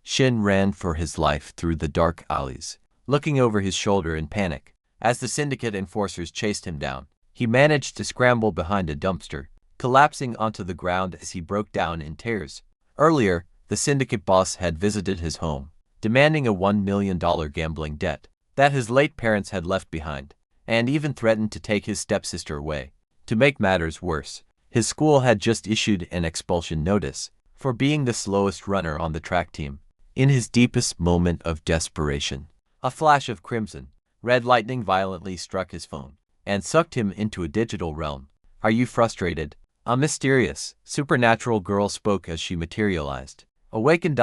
Shin ran for his life through the dark alleys, looking over his shoulder in panic. As the syndicate enforcers chased him down, he managed to scramble behind a dumpster, collapsing onto the ground as he broke down in tears. Earlier, the syndicate boss had visited his home, demanding a $1 million gambling debt that his late parents had left behind, and even threatened to take his stepsister away. To make matters worse, his school had just issued an expulsion notice for being the slowest runner on the track team. In his deepest moment of desperation, a flash of crimson, red lightning violently struck his phone and sucked him into a digital realm. "Are you frustrated?" A mysterious, supernatural girl spoke as she materialized. "Awaken ...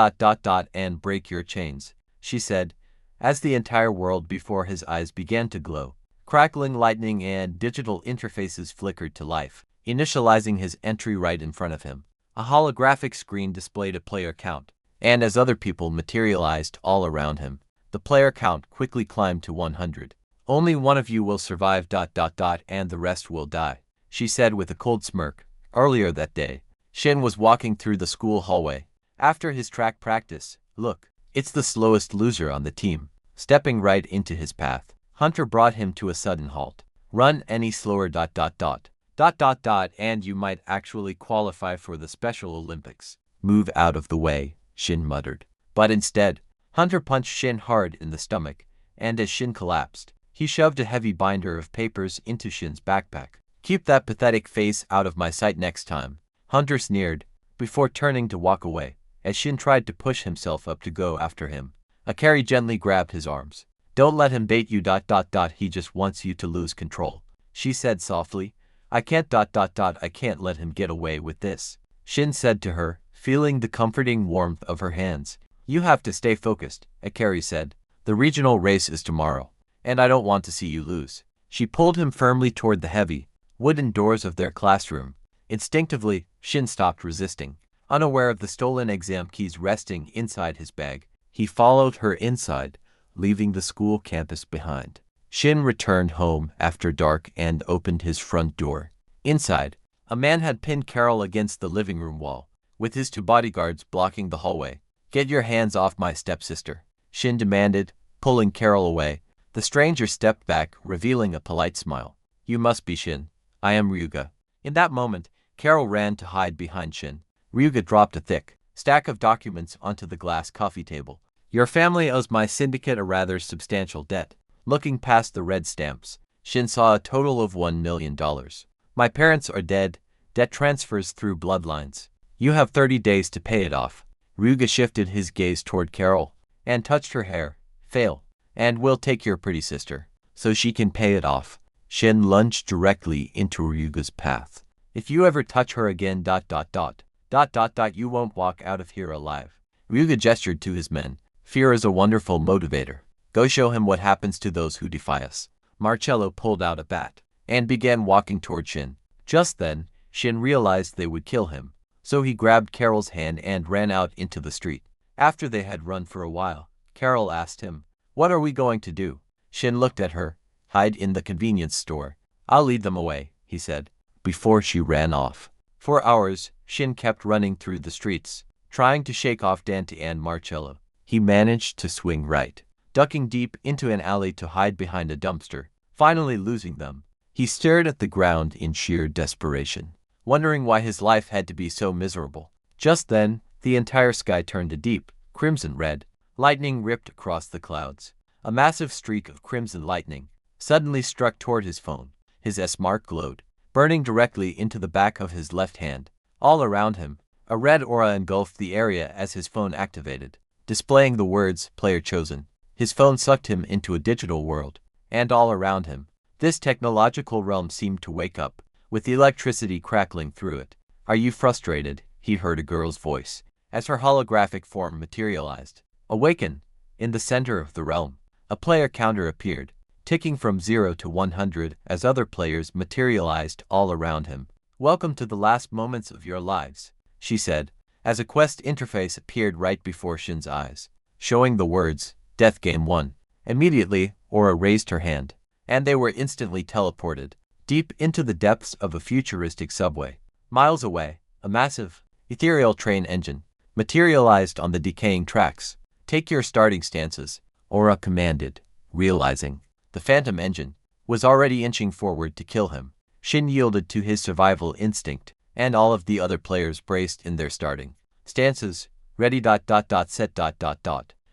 and break your chains," she said, as the entire world before his eyes began to glow. Crackling lightning and digital interfaces flickered to life, initializing his entry right in front of him. A holographic screen displayed a player count, and as other people materialized all around him, the player count quickly climbed to 100. "Only one of you will survive ... and the rest will die," she said with a cold smirk. Earlier that day, Shin was walking through the school hallway after his track practice. "Look, it's the slowest loser on the team." Stepping right into his path, Hunter brought him to a sudden halt. "Run any slower ... and you might actually qualify for the Special Olympics." "Move out of the way," Shin muttered. But instead, Hunter punched Shin hard in the stomach, and as Shin collapsed, he shoved a heavy binder of papers into Shin's backpack. "Keep that pathetic face out of my sight next time," Hunter sneered, before turning to walk away. As Shin tried to push himself up to go after him, Akari gently grabbed his arms. "Don't let him bait you ... he just wants you to lose control," she said softly. "I can't ... I can't let him get away with this," Shin said to her, feeling the comforting warmth of her hands. "You have to stay focused," Akari said. "The regional race is tomorrow, and I don't want to see you lose." She pulled him firmly toward the heavy, wooden doors of their classroom. Instinctively, Shin stopped resisting. Unaware of the stolen exam keys resting inside his bag, he followed her inside, leaving the school campus behind. Shin returned home after dark and opened his front door. Inside, a man had pinned Carol against the living room wall, with his two bodyguards blocking the hallway. "Get your hands off my stepsister," Shin demanded, pulling Carol away. The stranger stepped back, revealing a polite smile. "You must be Shin. I am Ryuga." In that moment, Carol ran to hide behind Shin. Ryuga dropped a thick stack of documents onto the glass coffee table. "Your family owes my syndicate a rather substantial debt." Looking past the red stamps, Shin saw a total of $1 million. "My parents are dead. Debt transfers through bloodlines. You have 30 days to pay it off." Ryuga shifted his gaze toward Carol and touched her hair. "Fail, and we'll take your pretty sister, so she can pay it off." Shin lunged directly into Ryuga's path. "If you ever touch her again ... you won't walk out of here alive." Ryuga gestured to his men. "Fear is a wonderful motivator. Go show him what happens to those who defy us." Marcello pulled out a bat and began walking toward Shin. Just then, Shin realized they would kill him, so he grabbed Carol's hand and ran out into the street. After they had run for a while, Carol asked him, "What are we going to do?" Shin looked at her. "Hide in the convenience store. I'll lead them away," he said, before she ran off. For hours, Shin kept running through the streets, trying to shake off Dante and Marcello. He managed to swing right, ducking deep into an alley to hide behind a dumpster. Finally losing them, he stared at the ground in sheer desperation, wondering why his life had to be so miserable. Just then, the entire sky turned a deep, crimson red. Lightning ripped across the clouds. A massive streak of crimson lightning suddenly struck toward his phone. His S-mark glowed, burning directly into the back of his left hand. All around him, a red aura engulfed the area as his phone activated, displaying the words, "Player chosen." His phone sucked him into a digital world, and all around him, this technological realm seemed to wake up, with the electricity crackling through it. "Are you frustrated?" he heard a girl's voice, as her holographic form materialized. "Awaken!" In the center of the realm, a player counter appeared, ticking from 0 to 100 as other players materialized all around him. "Welcome to the last moments of your lives," she said, as a quest interface appeared right before Shin's eyes, showing the words, "Death Game 1." Immediately, Aura raised her hand, and they were instantly teleported deep into the depths of a futuristic subway. Miles away, a massive, ethereal train engine materialized on the decaying tracks. Take your starting stances, Aura commanded, realizing the phantom engine was already inching forward to kill him. Shin yielded to his survival instinct, and all of the other players braced in their starting stances. Ready. Set.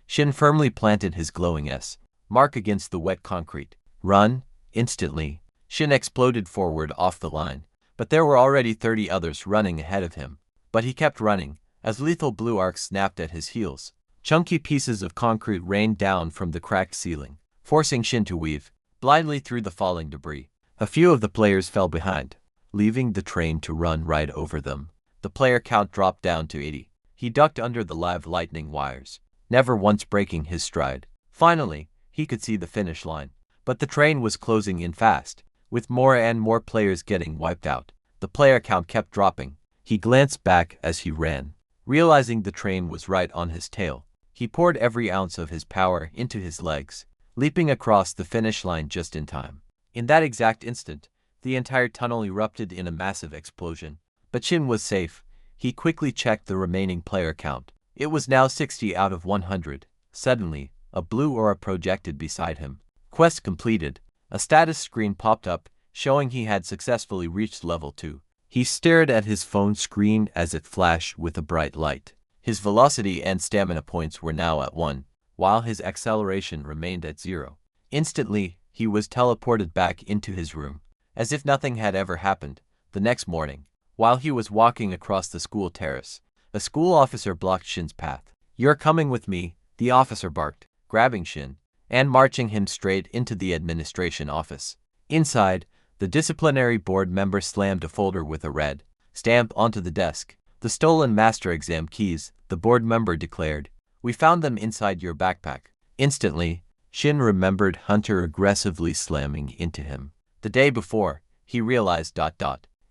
Shin firmly planted his glowing S mark against the wet concrete. Run. Instantly, Shin exploded forward off the line, but there were already 30 others running ahead of him. But he kept running, as lethal blue arcs snapped at his heels. Chunky pieces of concrete rained down from the cracked ceiling, forcing Shin to weave blindly through the falling debris. A few of the players fell behind, leaving the train to run right over them. The player count dropped down to 80. He ducked under the live lightning wires, never once breaking his stride. Finally, he could see the finish line, but the train was closing in fast, with more and more players getting wiped out. The player count kept dropping. He glanced back as he ran, realizing the train was right on his tail. He poured every ounce of his power into his legs, leaping across the finish line just in time. In that exact instant, the entire tunnel erupted in a massive explosion. But Shin was safe. He quickly checked the remaining player count. It was now 60 out of 100. Suddenly, a blue aura projected beside him. Quest completed. A status screen popped up, showing he had successfully reached level 2. He stared at his phone screen as it flashed with a bright light. His velocity and stamina points were now at 1, while his acceleration remained at 0. Instantly, he was teleported back into his room, as if nothing had ever happened. The next morning, while he was walking across the school terrace, a school officer blocked Shin's path. "You're coming with me," the officer barked, grabbing Shin and marching him straight into the administration office. Inside, the disciplinary board member slammed a folder with a red stamp onto the desk. "The stolen master exam keys," the board member declared. "We found them inside your backpack." Instantly, Shin remembered Hunter aggressively slamming into him. The day before, he realized.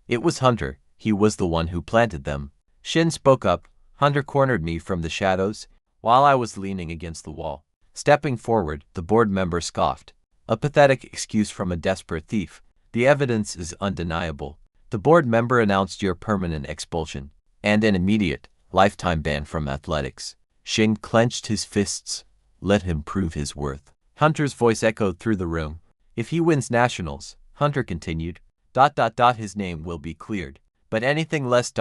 It was Hunter. He was the one who planted them. Shin spoke up. "Hunter cornered me from the shadows while I was leaning against the wall." Stepping forward, the board member scoffed. "A pathetic excuse from a desperate thief. The evidence is undeniable." The board member announced your permanent expulsion and an immediate, lifetime ban from athletics. Shin clenched his fists. Let him prove his worth. Hunter's voice echoed through the room. "If he wins nationals," Hunter continued, his name will be cleared. But anything less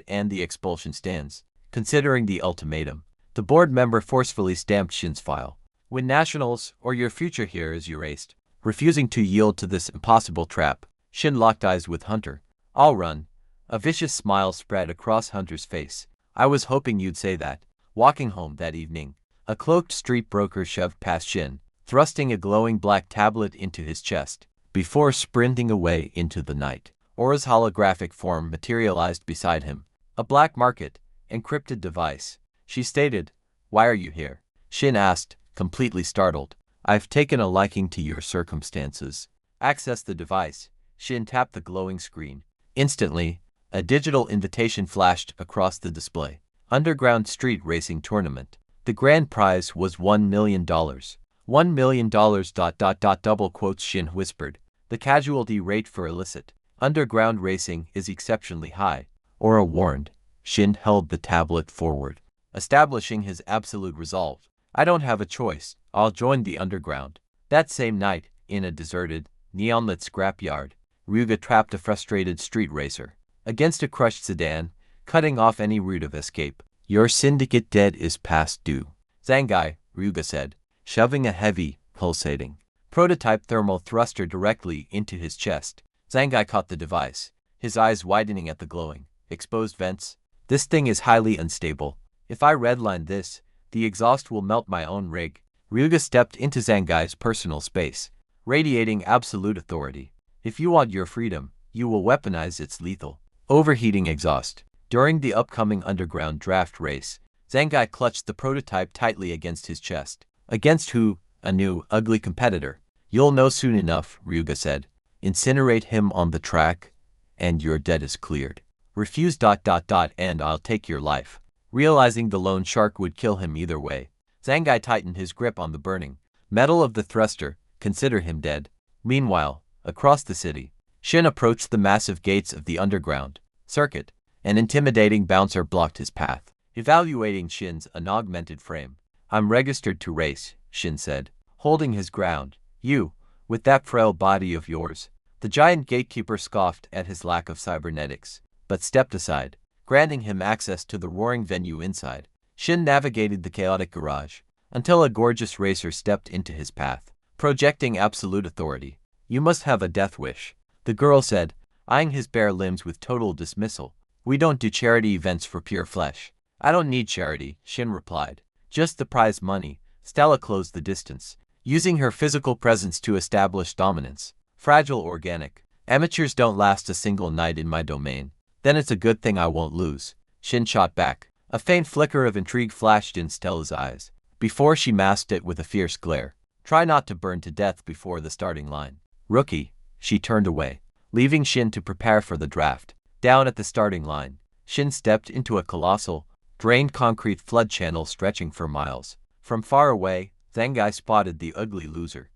and the expulsion stands." Considering the ultimatum, the board member forcefully stamped Shin's file. "Win nationals, or your future here is erased." Refusing to yield to this impossible trap, Shin locked eyes with Hunter. "I'll run." A vicious smile spread across Hunter's face. "I was hoping you'd say that." Walking home that evening, a cloaked street broker shoved past Shin, thrusting a glowing black tablet into his chest. Before sprinting away into the night, Aura's holographic form materialized beside him. "A black market, encrypted device." She stated. "Why are you here?" Shin asked, completely startled. "I've taken a liking to your circumstances." "Access the device." Shin tapped the glowing screen. Instantly, a digital invitation flashed across the display. Underground Street Racing Tournament. The grand prize was $1 million. $1 million. Double quotes, Shin whispered. "The casualty rate for illicit underground racing is exceptionally high." Aura warned. Shin held the tablet forward, establishing his absolute resolve. "I don't have a choice. I'll join the underground." That same night, in a deserted, neon-lit scrapyard, Ryuga trapped a frustrated street racer against a crushed sedan, cutting off any route of escape. "Your syndicate debt is past due." "Zangai," Ryuga said, shoving a heavy, pulsating prototype thermal thruster directly into his chest. Zangai caught the device, his eyes widening at the glowing, exposed vents. "This thing is highly unstable. If I redline this, the exhaust will melt my own rig." Ryuga stepped into Zangai's personal space, radiating absolute authority. "If you want your freedom, you will weaponize its lethal, overheating exhaust." During the upcoming underground draft race, Zangai clutched the prototype tightly against his chest. "Against who?" "A new, ugly competitor." "You'll know soon enough," Ryuga said. "Incinerate him on the track, and your debt is cleared. Refuse. And I'll take your life." Realizing the lone shark would kill him either way, Zangai tightened his grip on the burning metal of the thruster. Consider him dead. Meanwhile, across the city, Shin approached the massive gates of the underground circuit. An intimidating bouncer blocked his path. evaluating Shin's unaugmented frame. I'm registered to race, Shin said, holding his ground. You, with that frail body of yours. The giant gatekeeper scoffed at his lack of cybernetics, but stepped aside, granting him access to the roaring venue inside. Shin navigated the chaotic garage, until a gorgeous racer stepped into his path, projecting absolute authority. You must have a death wish, the girl said, eyeing his bare limbs with total dismissal. We don't do charity events for pure flesh. I don't need charity, Shin replied. Just the prize money. Stella closed the distance, using her physical presence to establish dominance. Fragile organic. Amateurs don't last a single night in my domain. Then it's a good thing I won't lose. Shin shot back. A faint flicker of intrigue flashed in Stella's eyes, before she masked it with a fierce glare. Try not to burn to death before the starting line. Rookie. She turned away, leaving Shin to prepare for the draft. Down at the starting line, Shin stepped into a colossal, drained concrete flood channel stretching for miles. From far away, Zangai spotted the ugly loser.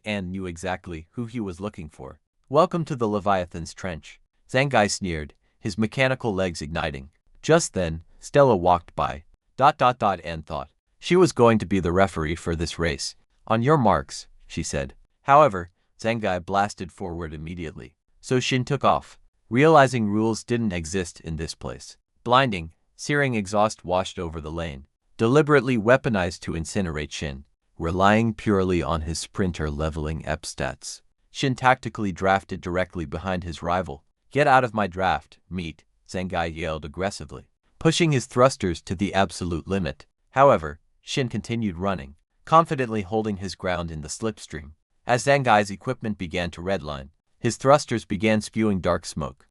And knew exactly who he was looking for. Welcome to the Leviathan's Trench, Zangai sneered, his mechanical legs igniting. Just then, Stella walked by. And thought she was going to be the referee for this race. On your marks, she said. However, Zangai blasted forward immediately, so Shin took off, realizing rules didn't exist in this place. Blinding, searing exhaust washed over the lane, deliberately weaponized to incinerate Shin, relying purely on his sprinter leveling EP stats. Shin tactically drafted directly behind his rival. Get out of my draft, meat, Zangai yelled aggressively, pushing his thrusters to the absolute limit. However, Shin continued running, confidently holding his ground in the slipstream. As Zangai's equipment began to redline, his thrusters began spewing dark smoke.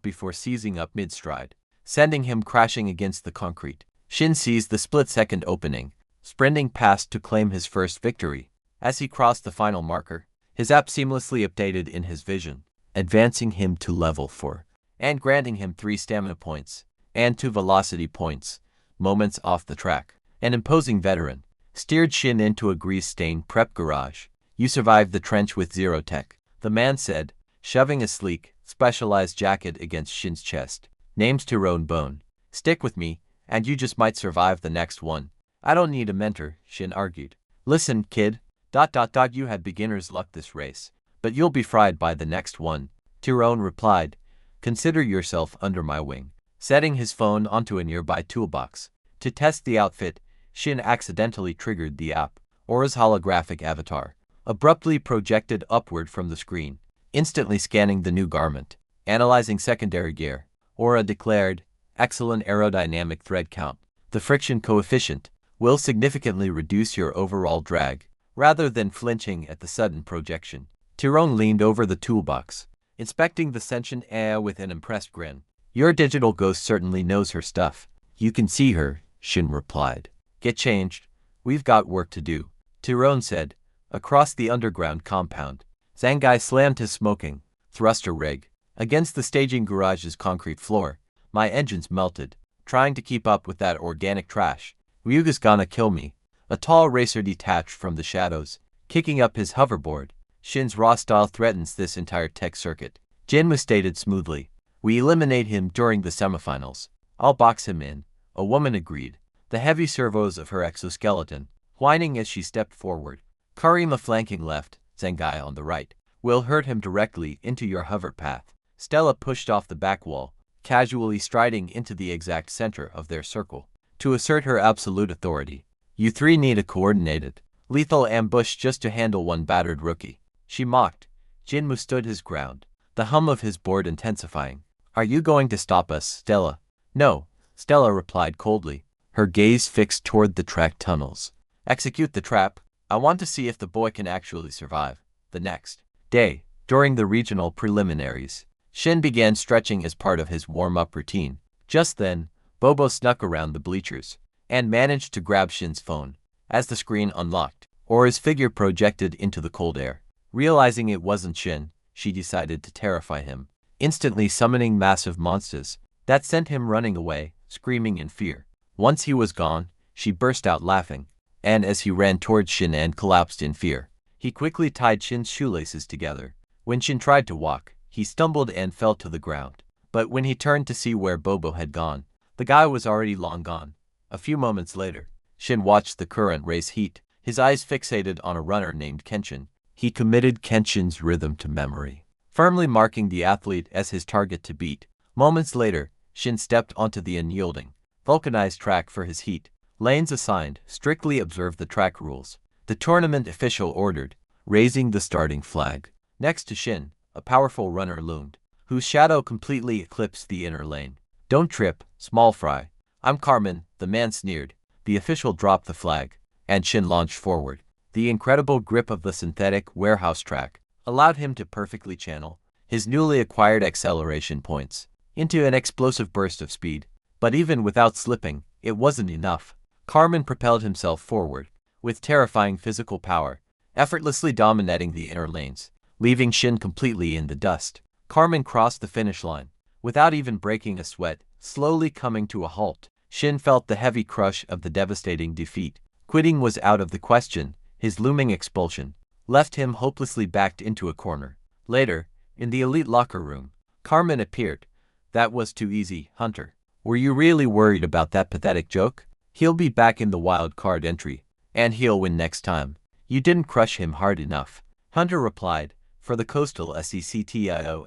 Before seizing up mid-stride, sending him crashing against the concrete. Shin seized the split-second opening, sprinting past to claim his first victory. As he crossed the final marker, his app seamlessly updated in his vision, advancing him to level 4, and granting him 3 stamina points, and 2 velocity points, moments off the track. An imposing veteran steered Shin into a grease-stained prep garage. You survived the trench with 0 tech, the man said, shoving a sleek, specialized jacket against Shin's chest. Name's Tyrone Bone. Stick with me, and you just might survive the next one. I don't need a mentor, Shin argued. Listen, kid. You had beginner's luck this race, but you'll be fried by the next one, Tyrone replied. Consider yourself under my wing. Setting his phone onto a nearby toolbox. To test the outfit, Shin accidentally triggered the app. Aura's holographic avatar abruptly projected upward from the screen, instantly scanning the new garment. Analyzing secondary gear, Aura declared, excellent aerodynamic thread count. The friction coefficient will significantly reduce your overall drag, rather than flinching at the sudden projection. Tyrone leaned over the toolbox, inspecting the sentient air with an impressed grin. Your digital ghost certainly knows her stuff. You can see her, Shin replied. Get changed. We've got work to do, Tyrone said. Across the underground compound, Zangai slammed his smoking thruster rig against the staging garage's concrete floor. My engine's melted, trying to keep up with that organic trash. Ryuga's gonna kill me. A tall racer detached from the shadows, kicking up his hoverboard. Shin's raw style threatens this entire tech circuit, Jinmu stated smoothly. We eliminate him during the semifinals. I'll box him in, a woman agreed, the heavy servos of her exoskeleton whining as she stepped forward. Karima flanking left, Zangai on the right. We'll hurt him directly into your hover path. Stella pushed off the back wall, casually striding into the exact center of their circle, to assert her absolute authority. You 3 need a coordinated, lethal ambush just to handle one battered rookie, she mocked. Jinmu stood his ground, the hum of his board intensifying. Are you going to stop us, Stella? No, Stella replied coldly, her gaze fixed toward the track tunnels. Execute the trap. I want to see if the boy can actually survive. The next day, during the regional preliminaries, Shin began stretching as part of his warm-up routine. Just then, Bobo snuck around the bleachers and managed to grab Shin's phone. As the screen unlocked, or his figure projected into the cold air. Realizing it wasn't Shin, she decided to terrify him, instantly summoning massive monsters that sent him running away, screaming in fear. Once he was gone, she burst out laughing, and as he ran towards Shin and collapsed in fear, he quickly tied Shin's shoelaces together. When Shin tried to walk, he stumbled and fell to the ground. But when he turned to see where Bobo had gone, The guy was already long gone. A few moments later, Shin watched the current race heat, his eyes fixated on a runner named Kenshin. He committed Kenshin's rhythm to memory, firmly marking the athlete as his target to beat. Moments later, Shin stepped onto the unyielding, vulcanized track for his heat. Lanes assigned, strictly observe the track rules. The tournament official ordered, raising the starting flag. Next to Shin, a powerful runner loomed, whose shadow completely eclipsed the inner lane. Don't trip, small fry. I'm Carmen, the man sneered. The official dropped the flag, and Shin launched forward. The incredible grip of the synthetic warehouse track allowed him to perfectly channel his newly acquired acceleration points into an explosive burst of speed. But even without slipping, it wasn't enough. Carmen propelled himself forward, with terrifying physical power, effortlessly dominating the inner lanes, leaving Shin completely in the dust. Carmen crossed the finish line, without even breaking a sweat, slowly coming to a halt. Shin felt the heavy crush of the devastating defeat. Quitting was out of the question. His looming expulsion left him hopelessly backed into a corner. Later, in the elite locker room, Carmen appeared. That was too easy, Hunter. Were you really worried about that pathetic joke? He'll be back in the wild card entry, and he'll win next time. You didn't crush him hard enough, Hunter replied. For the coastal SECTIONALS ...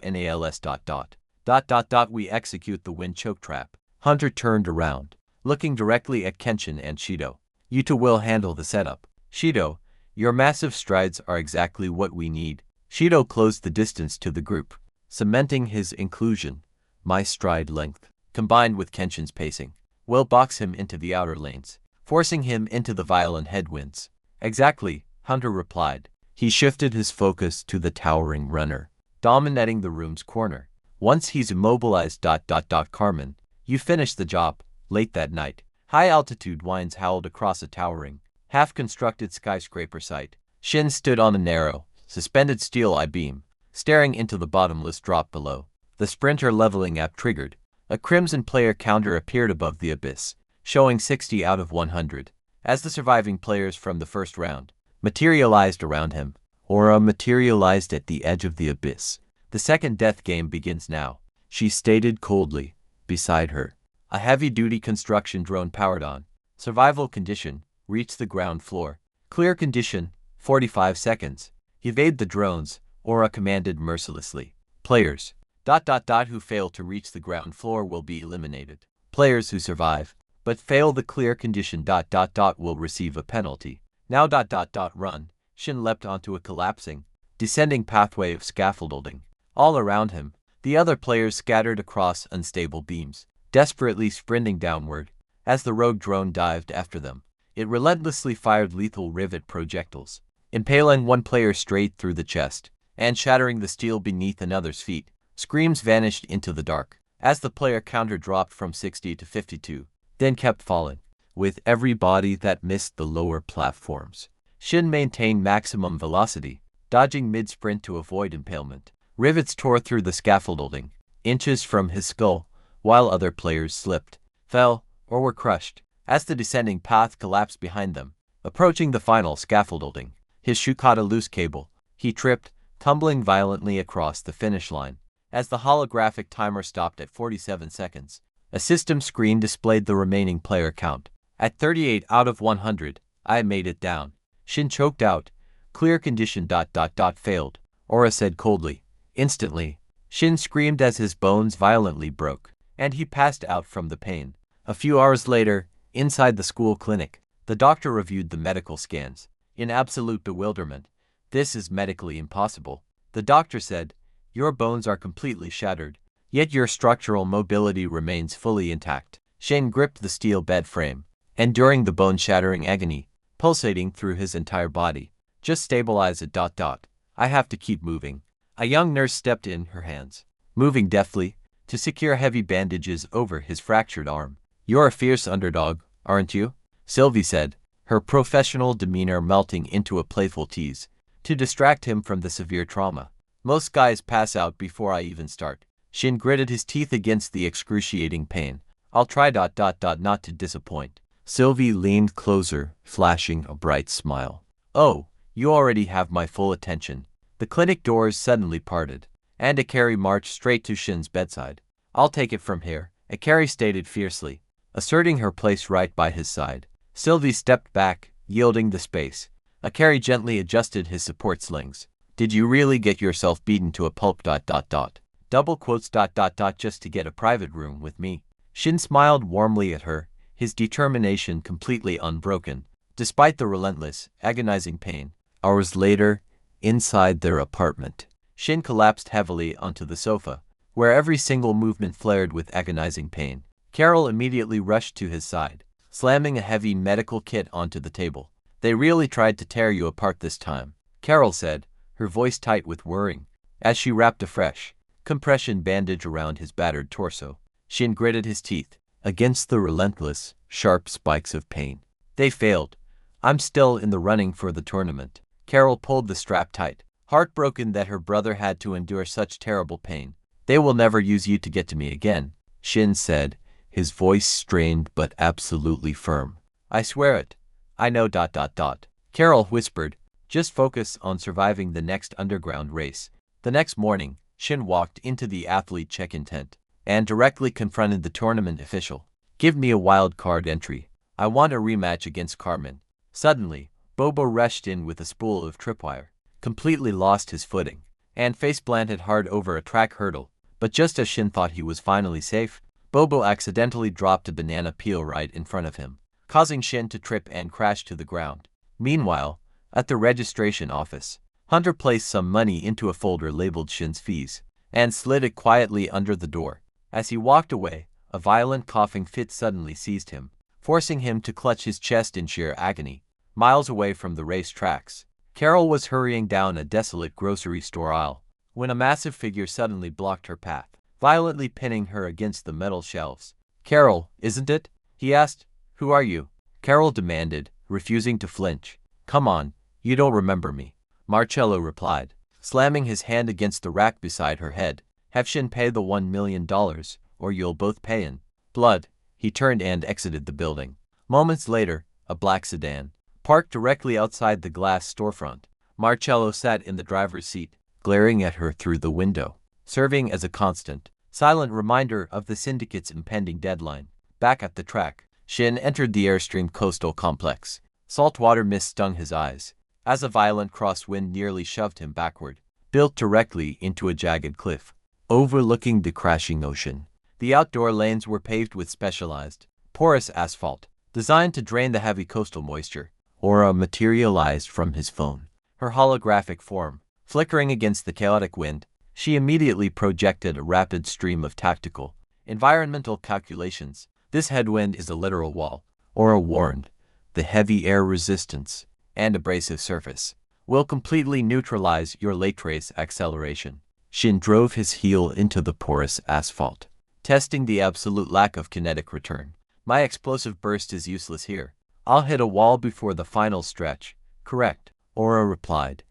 we execute the wind choke trap. Hunter turned around, looking directly at Kenshin and Shido. You two will handle the setup. Shido, your massive strides are exactly what we need. Shido closed the distance to the group, cementing his inclusion. My stride length, combined with Kenshin's pacing, will box him into the outer lanes, forcing him into the violent headwinds. Exactly, Hunter replied. He shifted his focus to the towering runner, dominating the room's corner. Once he's immobilized... Carmen, you finished the job. Late that night, high-altitude winds howled across a towering, half-constructed skyscraper site. Shin stood on a narrow, suspended steel I-beam, staring into the bottomless drop below. The sprinter leveling app triggered. A crimson player counter appeared above the abyss, showing 60 out of 100. As the surviving players from the first round materialized around him, Aura materialized at the edge of the abyss. The second death game begins now, she stated coldly. Beside her, a heavy-duty construction drone powered on. Survival condition, reach the ground floor. Clear condition, 45 seconds. Evade the drones, Aura commanded mercilessly. Players ... who fail to reach the ground floor will be eliminated. Players who survive, but fail the clear condition ... will receive a penalty. Now ... run. Shin leapt onto a collapsing, descending pathway of scaffolding. All around him, the other players scattered across unstable beams, desperately sprinting downward. As the rogue drone dived after them, it relentlessly fired lethal rivet projectiles, impaling one player straight through the chest, and shattering the steel beneath another's feet. Screams vanished into the dark, as the player counter dropped from 60 to 52, then kept falling, with every body that missed the lower platforms. Shin maintained maximum velocity, dodging mid-sprint to avoid impalement. Rivets tore through the scaffolding, inches from his skull, while other players slipped, fell, or were crushed, as the descending path collapsed behind them. Approaching the final scaffolding, his shoe caught a loose cable. He tripped, tumbling violently across the finish line. As the holographic timer stopped at 47 seconds, a system screen displayed the remaining player count. At 38 out of 100, I made it down. Shin choked out. Clear condition ... failed, Aura said coldly. Instantly, Shin screamed as his bones violently broke, and he passed out from the pain. A few hours later, inside the school clinic, the doctor reviewed the medical scans. In absolute bewilderment, this is medically impossible. The doctor said, your bones are completely shattered, yet your structural mobility remains fully intact. Shin gripped the steel bed frame, enduring the bone-shattering agony, pulsating through his entire body. Just stabilize it ... I have to keep moving. A young nurse stepped in, her hands moving deftly to secure heavy bandages over his fractured arm. You're a fierce underdog, aren't you? Sylvie said, her professional demeanor melting into a playful tease to distract him from the severe trauma. Most guys pass out before I even start. Shin gritted his teeth against the excruciating pain. I'll try ... not to disappoint. Sylvie leaned closer, flashing a bright smile. Oh, you already have my full attention. The clinic doors suddenly parted, and Akari marched straight to Shin's bedside. I'll take it from here, Akari stated fiercely. asserting her place right by his side. Sylvie stepped back, yielding the space. Akari gently adjusted his support slings. Did you really get yourself beaten to a pulp ... double quotes ... just to get a private room with me? Shin smiled warmly at her, his determination completely unbroken, despite the relentless, agonizing pain. Hours later, inside their apartment, Shin collapsed heavily onto the sofa, where every single movement flared with agonizing pain. Carol immediately rushed to his side, slamming a heavy medical kit onto the table. They really tried to tear you apart this time, Carol said, her voice tight with worrying, as she wrapped a fresh, compression bandage around his battered torso. Shin gritted his teeth against the relentless, sharp spikes of pain. They failed. I'm still in the running for the tournament. Carol pulled the strap tight, heartbroken that her brother had to endure such terrible pain. They will never use you to get to me again, Shin said, his voice strained but absolutely firm. I swear it. I know ... Carol whispered, just focus on surviving the next underground race. The next morning, Shin walked into the athlete check-in tent and directly confronted the tournament official. Give me a wild card entry. I want a rematch against Cartman. Suddenly, Bobo rushed in with a spool of tripwire, completely lost his footing, and face-planted hard over a track hurdle. But just as Shin thought he was finally safe, Bobo accidentally dropped a banana peel right in front of him, causing Shin to trip and crash to the ground. Meanwhile, at the registration office, Hunter placed some money into a folder labeled Shin's fees and slid it quietly under the door. As he walked away, a violent coughing fit suddenly seized him, forcing him to clutch his chest in sheer agony. Miles away from the race tracks, Carol was hurrying down a desolate grocery store aisle when a massive figure suddenly blocked her path, violently pinning her against the metal shelves. Carol, isn't it? He asked. Who are you? Carol demanded, refusing to flinch. Come on, you don't remember me. Marcello replied, slamming his hand against the rack beside her head. Have Shin pay the $1 million, or you'll both pay in blood. He turned and exited the building. Moments later, a black sedan parked directly outside the glass storefront. Marcello sat in the driver's seat, glaring at her through the window, serving as a constant, silent reminder of the syndicate's impending deadline. Back at the track, Shin entered the Airstream Coastal Complex. Saltwater mist stung his eyes, as a violent crosswind nearly shoved him backward. Built directly into a jagged cliff, overlooking the crashing ocean, the outdoor lanes were paved with specialized, porous asphalt, designed to drain the heavy coastal moisture. Aura materialized from his phone, her holographic form flickering against the chaotic wind. She immediately projected a rapid stream of tactical, environmental calculations. This headwind is a literal wall, Aura warned. The heavy air resistance and abrasive surface will completely neutralize your late race acceleration. Shin drove his heel into the porous asphalt, testing the absolute lack of kinetic return. My explosive burst is useless here. I'll hit a wall before the final stretch. Correct, Aura replied.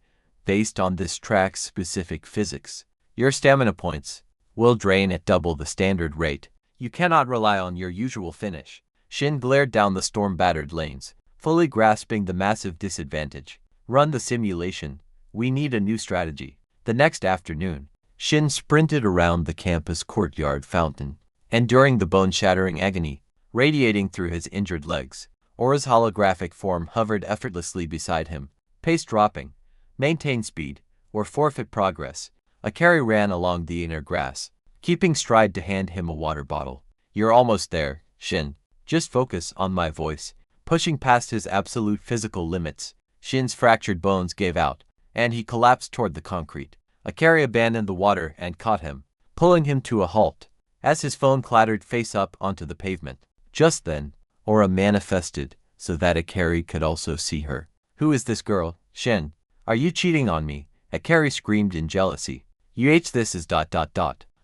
Based on this track's specific physics, your stamina points will drain at double the standard rate. You cannot rely on your usual finish. Shin glared down the storm-battered lanes, fully grasping the massive disadvantage. Run the simulation. We need a new strategy. The next afternoon, Shin sprinted around the campus courtyard fountain, enduring the bone-shattering agony radiating through his injured legs. Aura's holographic form hovered effortlessly beside him. Pace dropping. Maintain speed, or forfeit progress. Akari ran along the inner grass, keeping stride to hand him a water bottle. You're almost there, Shin. Just focus on my voice. Pushing past his absolute physical limits, Shin's fractured bones gave out, and he collapsed toward the concrete. Akari abandoned the water and caught him, pulling him to a halt, as his phone clattered face up onto the pavement. Just then, Aura manifested so that Akari could also see her. Who is this girl, Shin? Are you cheating on me? Akari screamed in jealousy. This is ...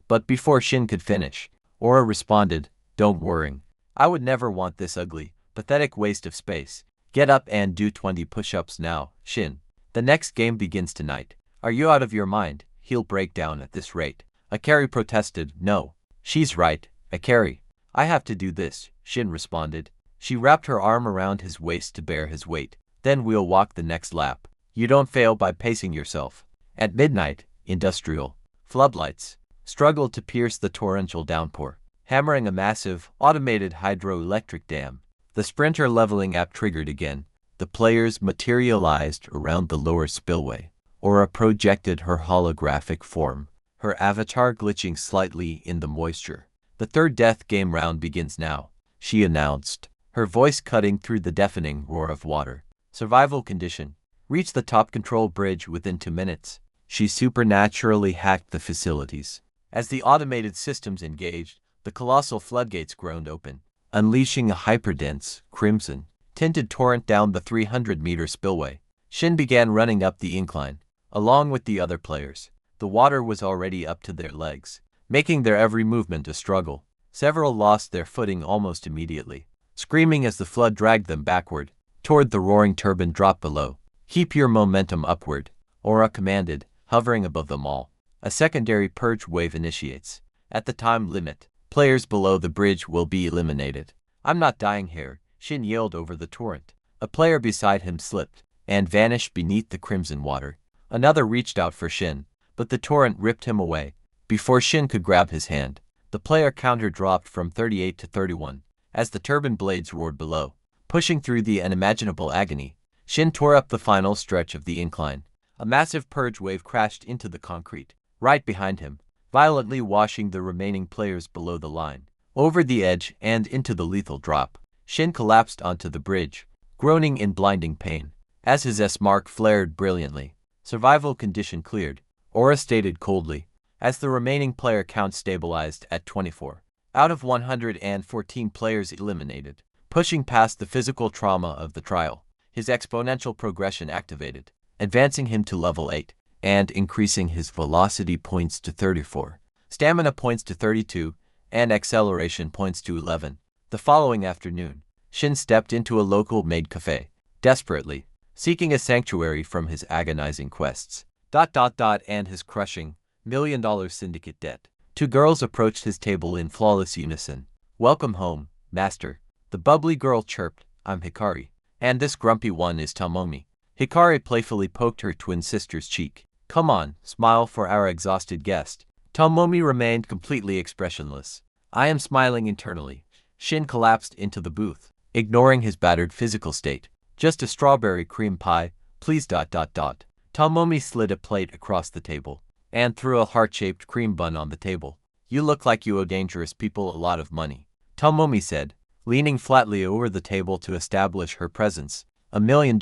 But before Shin could finish, Aura responded, don't worry. I would never want this ugly, pathetic waste of space. Get up and do 20 push-ups now, Shin. The next game begins tonight. Are you out of your mind? He'll break down at this rate. Akari protested. No. She's right, Akari. I have to do this, Shin responded. She wrapped her arm around his waist to bear his weight. Then we'll walk the next lap. You don't fail by pacing yourself. At midnight, industrial floodlights struggled to pierce the torrential downpour. hammering a massive, automated hydroelectric dam. The sprinter leveling app triggered again. The players materialized around the lower spillway. Aura projected her holographic form, her avatar glitching slightly in the moisture. The third death game round begins now, she announced, her voice cutting through the deafening roar of water. Survival condition. Reach the top control bridge within 2 minutes. She supernaturally hacked the facilities. As the automated systems engaged, the colossal floodgates groaned open, unleashing a hyperdense, crimson-tinted torrent down the 300-meter spillway. Shin began running up the incline, along with the other players. The water was already up to their legs, making their every movement a struggle. Several lost their footing almost immediately, screaming as the flood dragged them backward, toward the roaring turbine drop below. Keep your momentum upward, Aura commanded, hovering above them all. A secondary purge wave initiates. At the time limit, players below the bridge will be eliminated. I'm not dying here, Shin yelled over the torrent. A player beside him slipped and vanished beneath the crimson water. Another reached out for Shin, but the torrent ripped him away. Before Shin could grab his hand, the player counter dropped from 38 to 31, as the turbine blades roared below. Pushing through the unimaginable agony, Shin tore up the final stretch of the incline. A massive purge wave crashed into the concrete, right behind him, violently washing the remaining players below the line. Over the edge and into the lethal drop, Shin collapsed onto the bridge, groaning in blinding pain. As his S-mark flared brilliantly, survival condition cleared, Aura stated coldly, as the remaining player count stabilized at 24. Out of 114 players eliminated. Pushing past the physical trauma of the trial, his exponential progression activated, advancing him to level 8, and increasing his velocity points to 34, stamina points to 32, and acceleration points to 11. The following afternoon, Shin stepped into a local maid cafe, desperately, seeking a sanctuary from his agonizing quests. And his crushing, $1 million syndicate debt. 2 girls approached his table in flawless unison. Welcome home, master. The bubbly girl chirped, I'm Hikari. And this grumpy one is Tomomi. Hikari playfully poked her twin sister's cheek. Come on, smile for our exhausted guest. Tomomi remained completely expressionless. I am smiling internally. Shin collapsed into the booth, ignoring his battered physical state. Just a strawberry cream pie, please. Tomomi slid a plate across the table and threw a heart-shaped cream bun on the table. You look like you owe dangerous people a lot of money, Tomomi said, leaning flatly over the table to establish her presence. $1 million,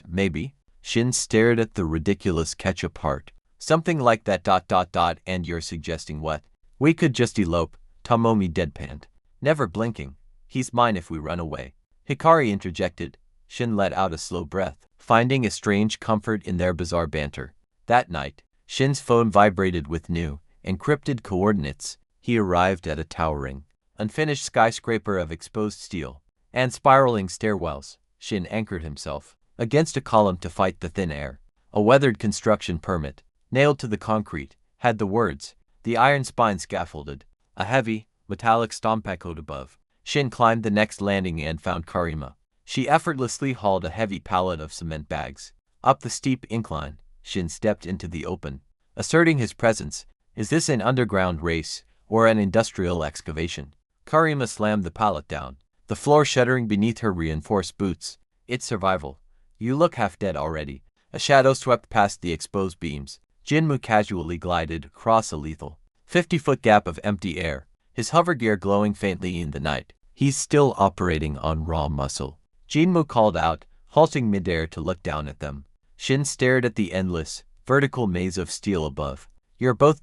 maybe? Shin stared at the ridiculous ketchup heart. Something like that. And you're suggesting what? We could just elope, Tomomi deadpanned, never blinking. He's mine if we run away, Hikari interjected. Shin let out a slow breath, finding a strange comfort in their bizarre banter. That night, Shin's phone vibrated with new, encrypted coordinates. He arrived at a towering, unfinished skyscraper of exposed steel and spiraling stairwells. Shin anchored himself against a column to fight the thin air. A weathered construction permit, nailed to the concrete, had the words, the iron spine scaffolded, a heavy, metallic stomp echoed above. Shin climbed the next landing and found Karima. She effortlessly hauled a heavy pallet of cement bags. Up the steep incline, Shin stepped into the open, asserting his presence. Is this an underground race or an industrial excavation? Karima slammed the pallet down, the floor shuddering beneath her reinforced boots. It's survival. You look half dead already. A shadow swept past the exposed beams. Jinmu casually glided across a lethal 50-foot gap of empty air, his hover gear glowing faintly in the night. He's still operating on raw muscle, Jinmu called out, halting midair to look down at them. Shin stared at the endless, vertical maze of steel above. You're both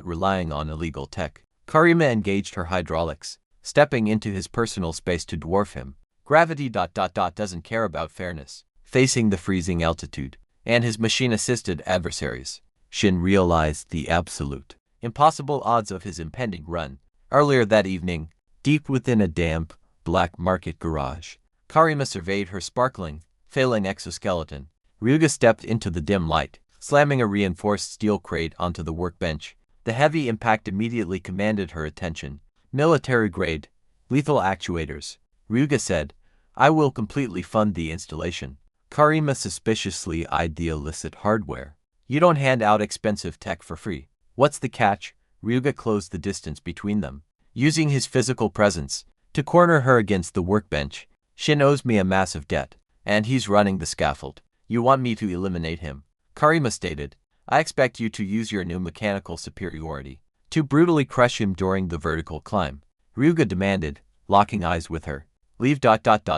relying on illegal tech. Karima engaged her hydraulics, stepping into his personal space to dwarf him. Gravity doesn't care about fairness. Facing the freezing altitude and his machine-assisted adversaries, Shin realized the absolute, impossible odds of his impending run. Earlier that evening, deep within a damp, black market garage, Karima surveyed her sparkling, failing exoskeleton. Ryuga stepped into the dim light, slamming a reinforced steel crate onto the workbench. The heavy impact immediately commanded her attention. Military-grade, lethal actuators, Ryuga said. I will completely fund the installation. Karima suspiciously eyed the illicit hardware. You don't hand out expensive tech for free. What's the catch? Ryuga closed the distance between them. using his physical presence to corner her against the workbench. Shin owes me a massive debt, and he's running the scaffold. You want me to eliminate him? Karima stated. I expect you to use your new mechanical superiority to brutally crush him during the vertical climb. Ryuga demanded, locking eyes with her. Leave ...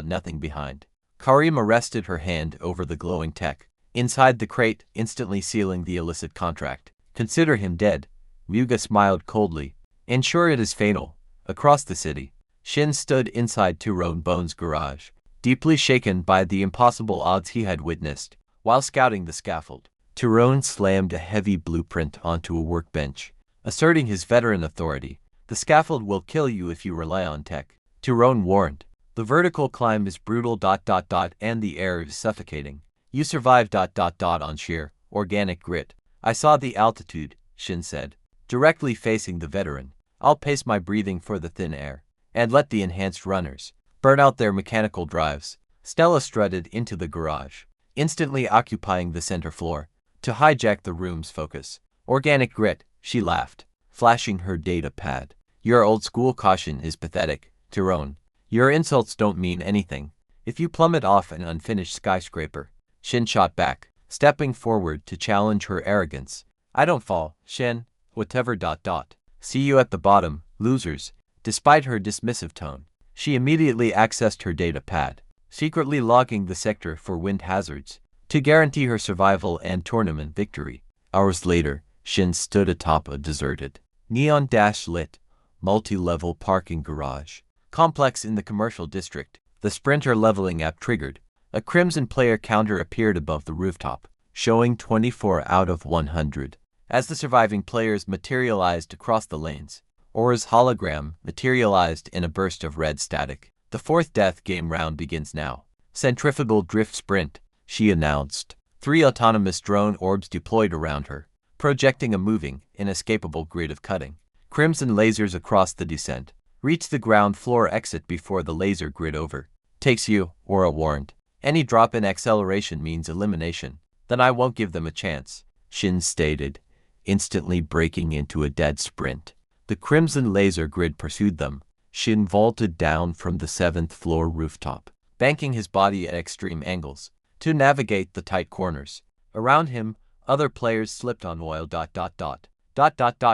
nothing behind. Karima rested her hand over the glowing tech inside the crate, instantly sealing the illicit contract. Consider him dead. Ryuga smiled coldly. Ensure it is fatal. Across the city, Shin stood inside Tyrone Bone's garage, deeply shaken by the impossible odds he had witnessed while scouting the scaffold. Tyrone slammed a heavy blueprint onto a workbench, asserting his veteran authority. The scaffold will kill you if you rely on tech, Tyrone warned. The vertical climb is brutal ... and the air is suffocating. You survive ... on sheer, organic grit. I saw the altitude, Shin said, directly facing the veteran. I'll pace my breathing for the thin air, and let the enhanced runners burn out their mechanical drives. Stella strutted into the garage, instantly occupying the center floor, to hijack the room's focus. Organic grit, she laughed, flashing her data pad. Your old-school caution is pathetic, Tyrone. Your insults don't mean anything if you plummet off an unfinished skyscraper. Shin shot back, stepping forward to challenge her arrogance. I don't fall, Shin. Whatever ... See you at the bottom, losers. Despite her dismissive tone, she immediately accessed her data pad, secretly logging the sector for wind hazards to guarantee her survival and tournament victory. Hours later, Shin stood atop a deserted, neon-lit, multi-level parking garage complex in the commercial district. The Sprinter leveling app triggered. A crimson player counter appeared above the rooftop, showing 24 out of 100. As the surviving players materialized across the lanes, Aura's hologram materialized in a burst of red static. The fourth death game round begins now. Centrifugal drift sprint, she announced. 3 autonomous drone orbs deployed around her, projecting a moving, inescapable grid of cutting. Crimson lasers across the descent. Reach the ground floor exit before the laser grid over takes you, Aura warned. Any drop in acceleration means elimination. Then I won't give them a chance, Shin stated, instantly breaking into a dead sprint. The crimson laser grid pursued them. Shin vaulted down from the 7th floor rooftop, banking his body at extreme angles to navigate the tight corners. Around him, other players slipped on oil ...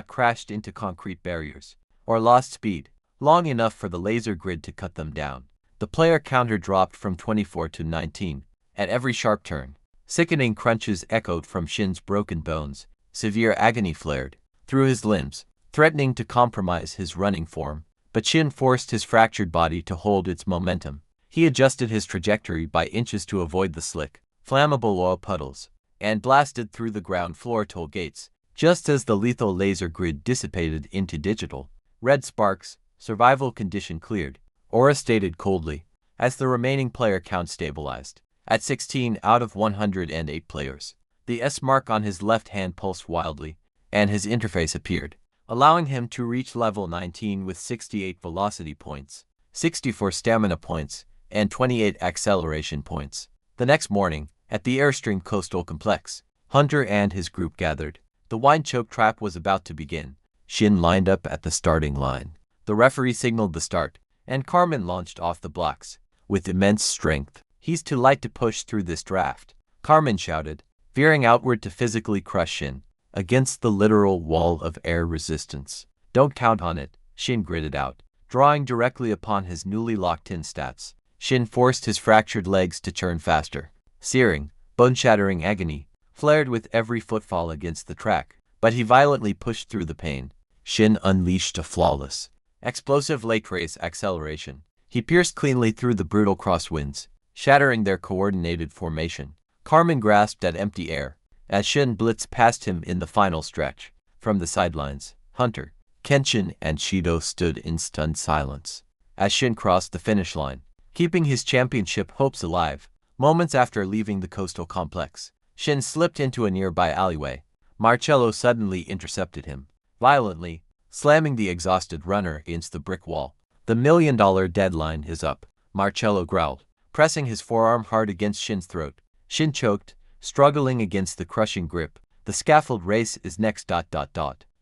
crashed into concrete barriers, or lost speed, long enough for the laser grid to cut them down. The player counter dropped from 24 to 19 at every sharp turn. Sickening crunches echoed from Shin's broken bones. Severe agony flared through his limbs, threatening to compromise his running form. But Shin forced his fractured body to hold its momentum. He adjusted his trajectory by inches to avoid the slick, flammable oil puddles, and blasted through the ground floor toll gates. Just as the lethal laser grid dissipated into digital red sparks, survival condition cleared, Aura stated coldly, as the remaining player count stabilized at 16 out of 108 players. The S mark on his left hand pulsed wildly, and his interface appeared, allowing him to reach level 19 with 68 velocity points, 64 stamina points, and 28 acceleration points. The next morning, at the Airstream Coastal Complex, Hunter and his group gathered. The wine choke trap was about to begin. Shin lined up at the starting line. The referee signaled the start, and Carmen launched off the blocks. With immense strength, he's too light to push through this draft, Carmen shouted, veering outward to physically crush Shin against the literal wall of air resistance. Don't count on it, Shin gritted out, drawing directly upon his newly locked-in stats. Shin forced his fractured legs to churn faster. Searing, bone-shattering agony flared with every footfall against the track, but he violently pushed through the pain. Shin unleashed a flawless, explosive late-race acceleration. He pierced cleanly through the brutal crosswinds, shattering their coordinated formation. Carmen grasped at empty air as Shin blitzed past him in the final stretch. From the sidelines, Hunter, Kenshin, and Shido stood in stunned silence as Shin crossed the finish line, keeping his championship hopes alive. Moments after leaving the coastal complex, Shin slipped into a nearby alleyway. Marcello suddenly intercepted him, violently, slamming the exhausted runner against the brick wall. The $1 million deadline is up, Marcello growled, pressing his forearm hard against Shin's throat. Shin choked, struggling against the crushing grip. The scaffold race is next ...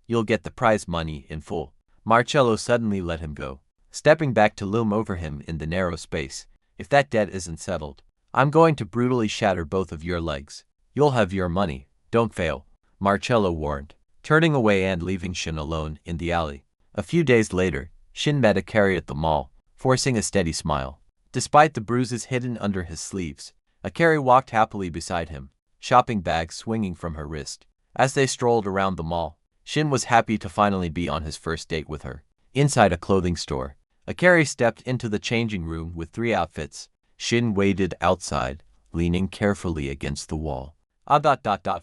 You'll get the prize money in full. Marcello suddenly let him go, stepping back to loom over him in the narrow space. If that debt isn't settled, I'm going to brutally shatter both of your legs. You'll have your money, don't fail, Marcello warned, turning away and leaving Shin alone in the alley. A few days later, Shin met Akari at the mall, forcing a steady smile. Despite the bruises hidden under his sleeves, Akari walked happily beside him, shopping bags swinging from her wrist. As they strolled around the mall, Shin was happy to finally be on his first date with her. Inside a clothing store, Akari stepped into the changing room with 3 outfits. Shin waited outside, leaning carefully against the wall.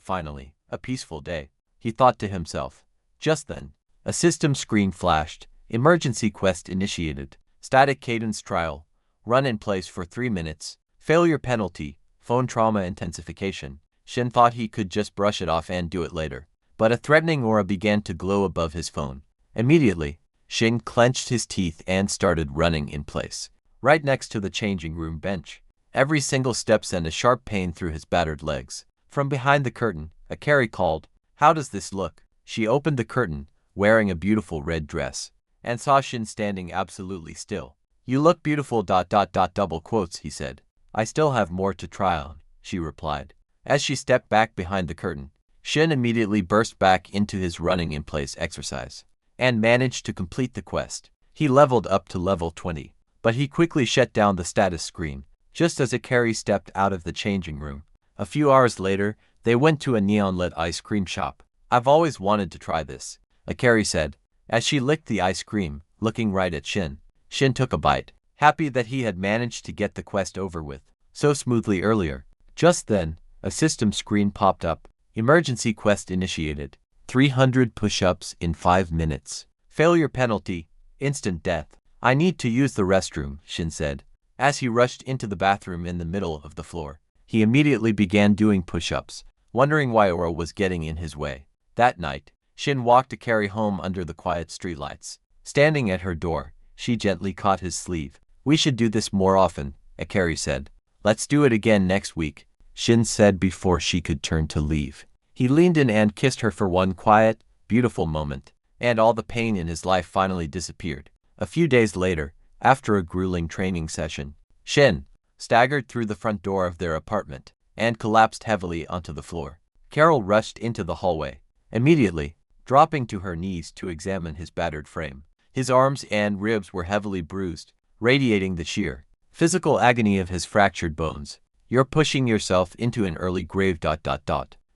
Finally, a peaceful day, he thought to himself. Just then, a system screen flashed. Emergency quest initiated. Static cadence trial. Run in place for 3 minutes. Failure penalty. Phone trauma intensification. Shin thought he could just brush it off and do it later. But a threatening aura began to glow above his phone. Immediately, Shin clenched his teeth and started running in place, right next to the changing room bench. Every single step sent a sharp pain through his battered legs. From behind the curtain, Akari called, "How does this look?" She opened the curtain, wearing a beautiful red dress, and saw Shin standing absolutely still. "You look beautiful, double quotes," he said. "I still have more to try on," she replied. As she stepped back behind the curtain, Shin immediately burst back into his running in place exercise, and managed to complete the quest. He leveled up to level 20, but he quickly shut down the status screen, just as Akari stepped out of the changing room. A few hours later, they went to a neon-lit ice cream shop. "I've always wanted to try this," Akari said, as she licked the ice cream, looking right at Shin. Shin took a bite, happy that he had managed to get the quest over with so smoothly earlier. Just then, a system screen popped up. Emergency quest initiated. 300 push-ups in 5 minutes. Failure penalty. Instant death. "I need to use the restroom," Shin said, as he rushed into the bathroom in the middle of the floor. He immediately began doing push-ups, wondering why Aura was getting in his way. That night, Shin walked Akari home under the quiet streetlights. Standing at her door, she gently caught his sleeve. "We should do this more often," Akari said. "Let's do it again next week," Shin said before she could turn to leave. He leaned in and kissed her for one quiet, beautiful moment, and all the pain in his life finally disappeared. A few days later, after a grueling training session, Shin staggered through the front door of their apartment and collapsed heavily onto the floor. Carol rushed into the hallway, immediately dropping to her knees to examine his battered frame. His arms and ribs were heavily bruised, radiating the sheer physical agony of his fractured bones. "You're pushing yourself into an early grave,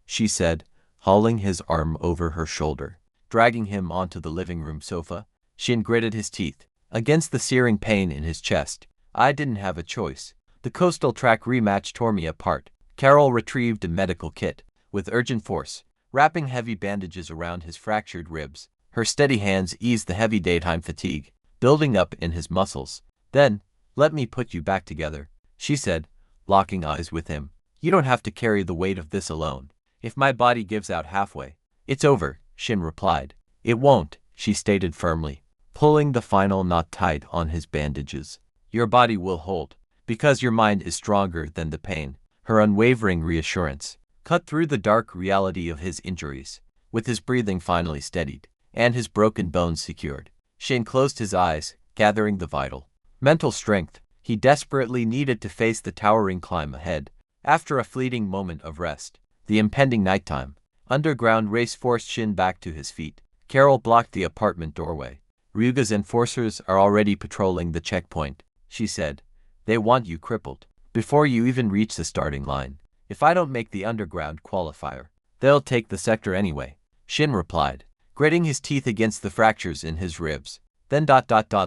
she said, hauling his arm over her shoulder. Dragging him onto the living room sofa, Shin gritted his teeth against the searing pain in his chest. "I didn't have a choice. The coastal track rematch tore me apart." Carol retrieved a medical kit with urgent force, wrapping heavy bandages around his fractured ribs. Her steady hands eased the heavy daytime fatigue building up in his muscles. "Then, let me put you back together," she said, locking eyes with him. "You don't have to carry the weight of this alone. If my body gives out halfway, it's over," Shin replied. "It won't," she stated firmly, pulling the final knot tight on his bandages. "Your body will hold, because your mind is stronger than the pain." Her unwavering reassurance cut through the dark reality of his injuries. With his breathing finally steadied, and his broken bones secured, Shin closed his eyes, gathering the vital mental strength he desperately needed to face the towering climb ahead. After a fleeting moment of rest, the impending nighttime underground race forced Shin back to his feet. Carol blocked the apartment doorway. "Ryuga's enforcers are already patrolling the checkpoint," she said. "They want you crippled before you even reach the starting line. If I don't make the underground qualifier, they'll take the sector anyway," Shin replied, gritting his teeth against the fractures in his ribs. "Then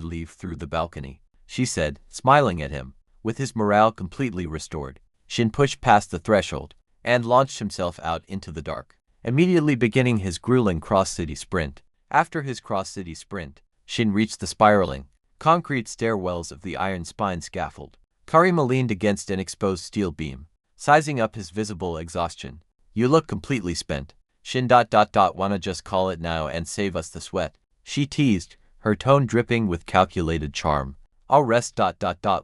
leave through the balcony," she said, smiling at him. With his morale completely restored, Shin pushed past the threshold and launched himself out into the dark, immediately beginning his grueling cross-city sprint. After his cross-city sprint, Shin reached the spiraling concrete stairwells of the iron spine scaffold. Karima leaned against an exposed steel beam, sizing up his visible exhaustion. "You look completely spent. Shin wanna just call it now and save us the sweat?" she teased, her tone dripping with calculated charm. "I'll rest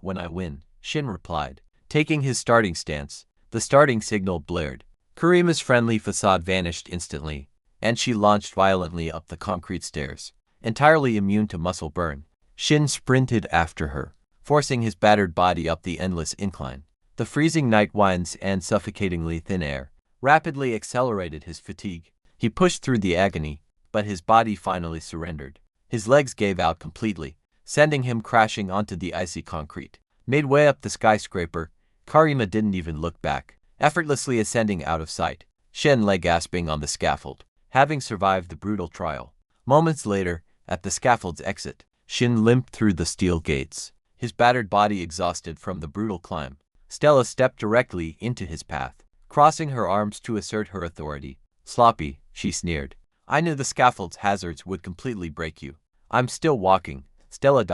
when I win," Shin replied, taking his starting stance. The starting signal blared. Karima's friendly facade vanished instantly, and she launched violently up the concrete stairs. entirely immune to muscle burn. Shin sprinted after her, forcing his battered body up the endless incline. The freezing night winds and suffocatingly thin air rapidly accelerated his fatigue. He pushed through the agony, but his body finally surrendered. His legs gave out completely, sending him crashing onto the icy concrete. Midway up the skyscraper, Karima didn't even look back, effortlessly ascending out of sight. Shin lay gasping on the scaffold, having survived the brutal trial. Moments later, at the scaffold's exit, Shin limped through the steel gates, his battered body exhausted from the brutal climb. Stella stepped directly into his path, crossing her arms to assert her authority. "Sloppy," she sneered. "I knew the scaffold's hazards would completely break you." "I'm still walking," Stella.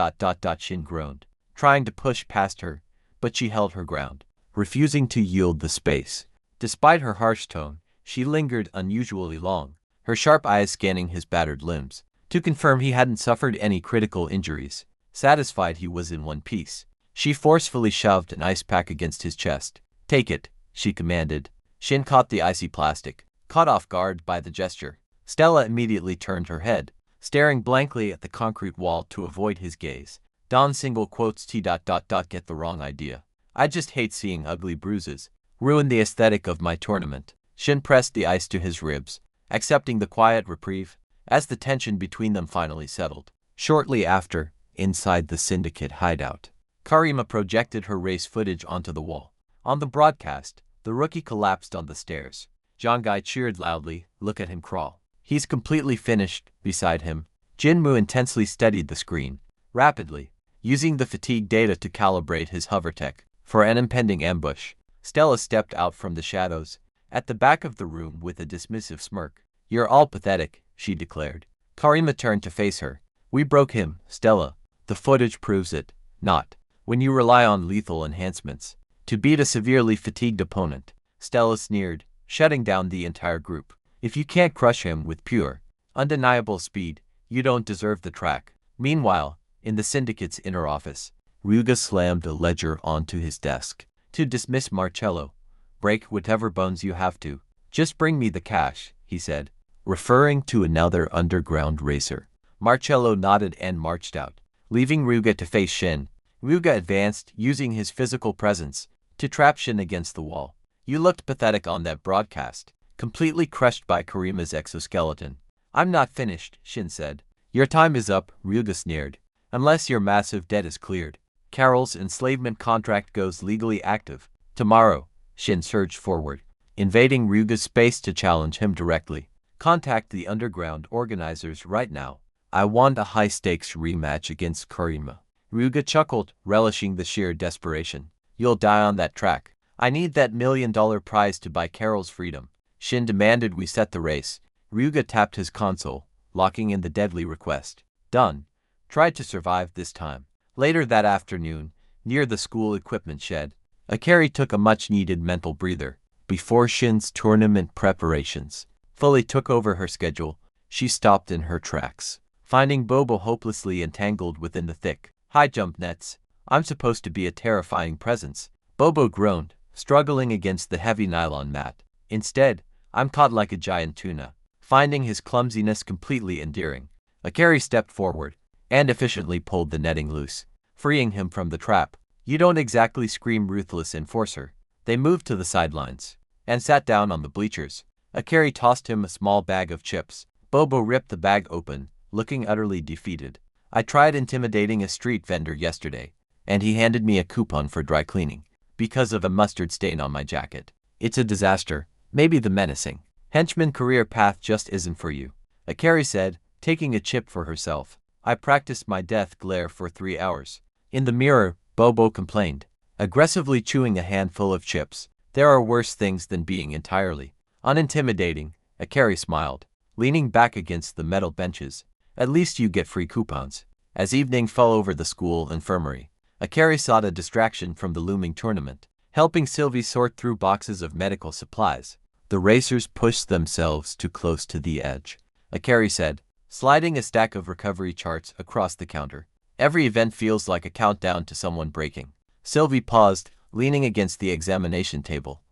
Shin groaned, trying to push past her, but she held her ground, refusing to yield the space. Despite her harsh tone, she lingered unusually long, her sharp eyes scanning his battered limbs, to confirm he hadn't suffered any critical injuries. Satisfied he was in one piece, she forcefully shoved an ice pack against his chest. "Take it," she commanded. Shin caught the icy plastic, caught off guard by the gesture. Stella immediately turned her head, staring blankly at the concrete wall to avoid his gaze. Don single quotes T. Get the wrong idea. "I just hate seeing ugly bruises. Ruin the aesthetic of my tournament." Shin pressed the ice to his ribs, accepting the quiet reprieve, as the tension between them finally settled. Shortly after, inside the syndicate hideout, Karima projected her race footage onto the wall. On the broadcast, the rookie collapsed on the stairs. Zhanggai cheered loudly. "Look at him crawl. He's completely finished." Beside him, Jinmu intensely studied the screen, rapidly, using the fatigue data to calibrate his hovertech for an impending ambush. Stella stepped out from the shadows, at the back of the room with a dismissive smirk. "You're all pathetic," she declared. Karima turned to face her. "We broke him, Stella. The footage proves it. Not when you rely on lethal enhancements to beat a severely fatigued opponent." Stella sneered, shutting down the entire group. "If you can't crush him with pure, undeniable speed, you don't deserve the track." Meanwhile, in the syndicate's inner office, Ryuga slammed a ledger onto his desk. "To dismiss Marcello. Break whatever bones you have to. Just bring me the cash," he said, referring to another underground racer. Marcello nodded and marched out, leaving Ryuga to face Shin. Ryuga advanced, using his physical presence to trap Shin against the wall. "You looked pathetic on that broadcast, completely crushed by Karima's exoskeleton." "I'm not finished," Shin said. "Your time is up," Ryuga sneered, "unless your massive debt is cleared. Carol's enslavement contract goes legally active tomorrow." Shin surged forward, invading Ryuga's space to challenge him directly. "Contact the underground organizers right now. I want a high-stakes rematch against Karima." Ryuga chuckled, relishing the sheer desperation. "You'll die on that track. I need that $1 million prize to buy Carol's freedom." Shin demanded we set the race. Ryuga tapped his console, locking in the deadly request. "Done." Tried to survive this time. Later that afternoon, near the school equipment shed, Akari took a much-needed mental breather. Before Shin's tournament preparations fully took over her schedule, she stopped in her tracks, finding Bobo hopelessly entangled within the thick, high-jump nets. "I'm supposed to be a terrifying presence," Bobo groaned, struggling against the heavy nylon mat. "Instead, I'm caught like a giant tuna." Finding his clumsiness completely endearing, Akari stepped forward and efficiently pulled the netting loose, freeing him from the trap. "You don't exactly scream ruthless enforcer." They moved to the sidelines and sat down on the bleachers. Akari tossed him a small bag of chips. Bobo ripped the bag open, looking utterly defeated. "I tried intimidating a street vendor yesterday, and he handed me a coupon for dry cleaning because of a mustard stain on my jacket. It's a disaster." "Maybe the menacing henchman career path just isn't for you," Akari said, taking a chip for herself. "I practiced my death glare for 3 hours." In the mirror, Bobo complained, aggressively chewing a handful of chips. "There are worse things than being entirely unintimidating." Akari smiled, leaning back against the metal benches. "At least you get free coupons." As evening fell over the school infirmary, Akari sought a distraction from the looming tournament, helping Sylvie sort through boxes of medical supplies. The racers pushed themselves too close to the edge, Akari said, sliding a stack of recovery charts across the counter. "Every event feels like a countdown to someone breaking." Sylvie paused, leaning against the examination table,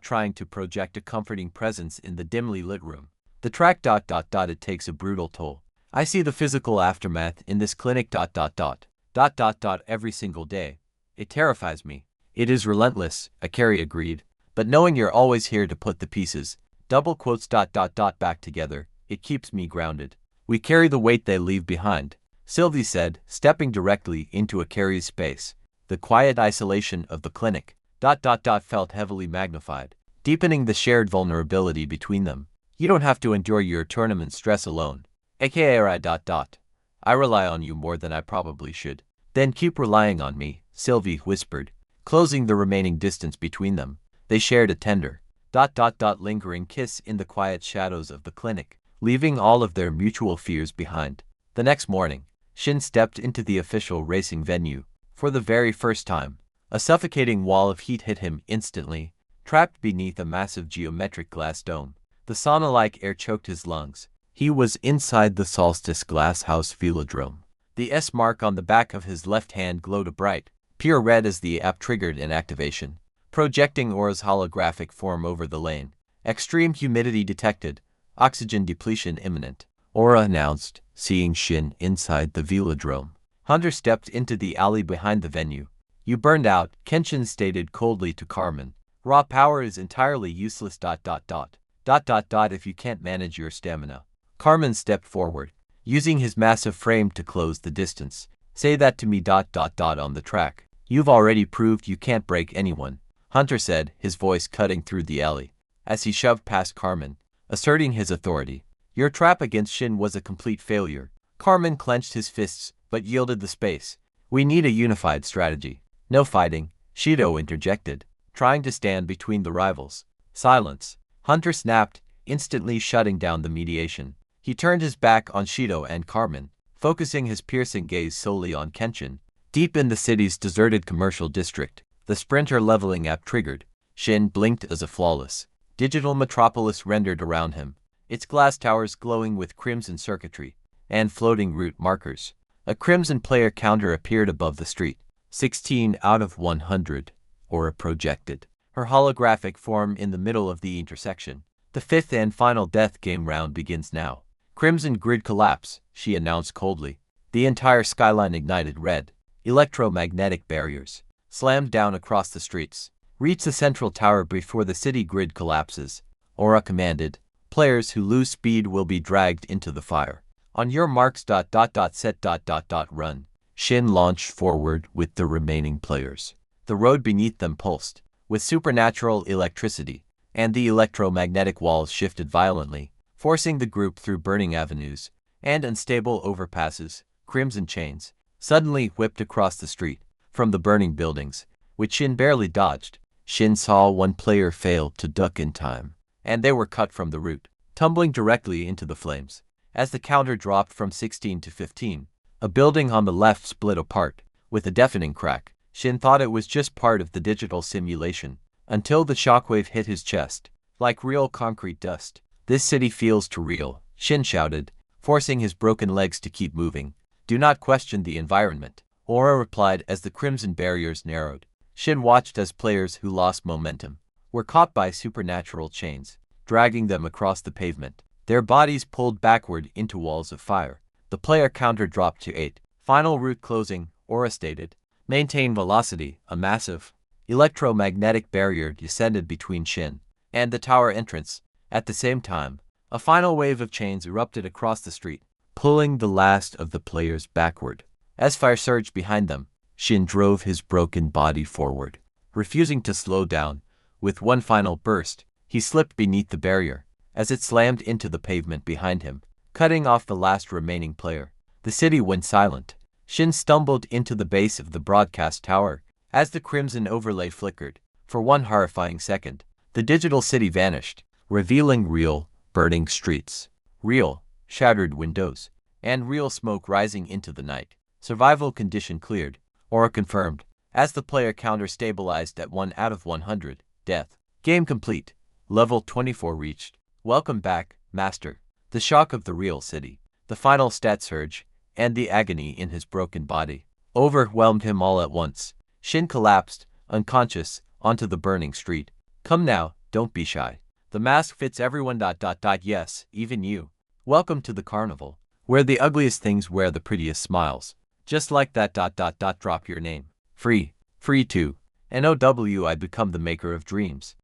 trying to project a comforting presence in the dimly lit room. "The track. It takes a brutal toll." I see the physical aftermath in this clinic. Every single day. It terrifies me. It is relentless, a carry agreed. But knowing you're always here to put the pieces, back together, it keeps me grounded. We carry the weight they leave behind, Sylvie said, stepping directly into a carrier's space. The quiet isolation of the clinic, felt heavily magnified, deepening the shared vulnerability between them. You don't have to endure your tournament stress alone. I rely on you more than I probably should. Then keep relying on me, Sylvie whispered, closing the remaining distance between them. They shared a tender, lingering kiss in the quiet shadows of the clinic, leaving all of their mutual fears behind. The next morning, Shin stepped into the official racing venue. For the very first time, a suffocating wall of heat hit him instantly, trapped beneath a massive geometric glass dome. The sauna-like air choked his lungs. He was inside the Solstice Glasshouse Velodrome. The S mark on the back of his left hand glowed a bright, pure red as the app triggered an activation, projecting Aura's holographic form over the lane. Extreme humidity detected, oxygen depletion imminent, Aura announced, seeing Shin inside the Velodrome. Hunter stepped into the alley behind the venue. You burned out, Kenshin stated coldly to Carmen. Raw power is entirely useless. If you can't manage your stamina. Carmen stepped forward, using his massive frame to close the distance. Say that to me. On the track. You've already proved you can't break anyone, Hunter said, his voice cutting through the alley, as he shoved past Carmen, asserting his authority. Your trap against Shin was a complete failure. Carmen clenched his fists, but yielded the space. We need a unified strategy. No fighting, Shido interjected, trying to stand between the rivals. Silence. Hunter snapped, instantly shutting down the mediation. He turned his back on Shido and Carmen, focusing his piercing gaze solely on Kenshin. Deep in the city's deserted commercial district, the sprinter leveling app triggered. Shin blinked as a flawless, digital metropolis rendered around him, its glass towers glowing with crimson circuitry and floating route markers. A crimson player counter appeared above the street. 16 out of 100, Aura projected, her holographic form in the middle of the intersection. The fifth and final death game round begins now. Crimson grid collapse, she announced coldly. The entire skyline ignited red. Electromagnetic barriers slammed down across the streets. Reach the central tower before the city grid collapses, Aura commanded. Players who lose speed will be dragged into the fire. On your marks. Set. Run. Shin launched forward with the remaining players. The road beneath them pulsed with supernatural electricity, and the electromagnetic walls shifted violently, forcing the group through burning avenues and unstable overpasses. Crimson chains suddenly whipped across the street from the burning buildings, which Shin barely dodged. Shin saw one player fail to duck in time, and they were cut from the route, tumbling directly into the flames. As the counter dropped from 16 to 15, a building on the left split apart with a deafening crack. Shin thought it was just part of the digital simulation, until the shockwave hit his chest, like real concrete dust. This city feels too real, Shin shouted, forcing his broken legs to keep moving. Do not question the environment, Aura replied as the crimson barriers narrowed. Shin watched as players who lost momentum were caught by supernatural chains, dragging them across the pavement. Their bodies pulled backward into walls of fire. The player counter dropped to 8. Final route closing, Aura stated. Maintain velocity. A massive electromagnetic barrier descended between Shin and the tower entrance. At the same time, a final wave of chains erupted across the street, pulling the last of the players backward. As fire surged behind them, Shin drove his broken body forward, refusing to slow down. With one final burst, he slipped beneath the barrier as it slammed into the pavement behind him, cutting off the last remaining player. The city went silent. Shin stumbled into the base of the broadcast tower as the crimson overlay flickered. For one horrifying second, the digital city vanished, revealing real, burning streets, real, shattered windows, and real smoke rising into the night. Survival condition cleared, Aura confirmed, as the player counter stabilized at 1 out of 100. Death. Game complete. Level 24 reached. Welcome back, Master. The shock of the real city, the final stat surge, and the agony in his broken body overwhelmed him all at once. Shin collapsed, unconscious, onto the burning street. Come now, don't be shy. The mask fits everyone. Yes, even you. Welcome to the carnival, Where the ugliest things wear the prettiest smiles. Just like that. Drop your name. Free. Free too. NOW I become the maker of dreams.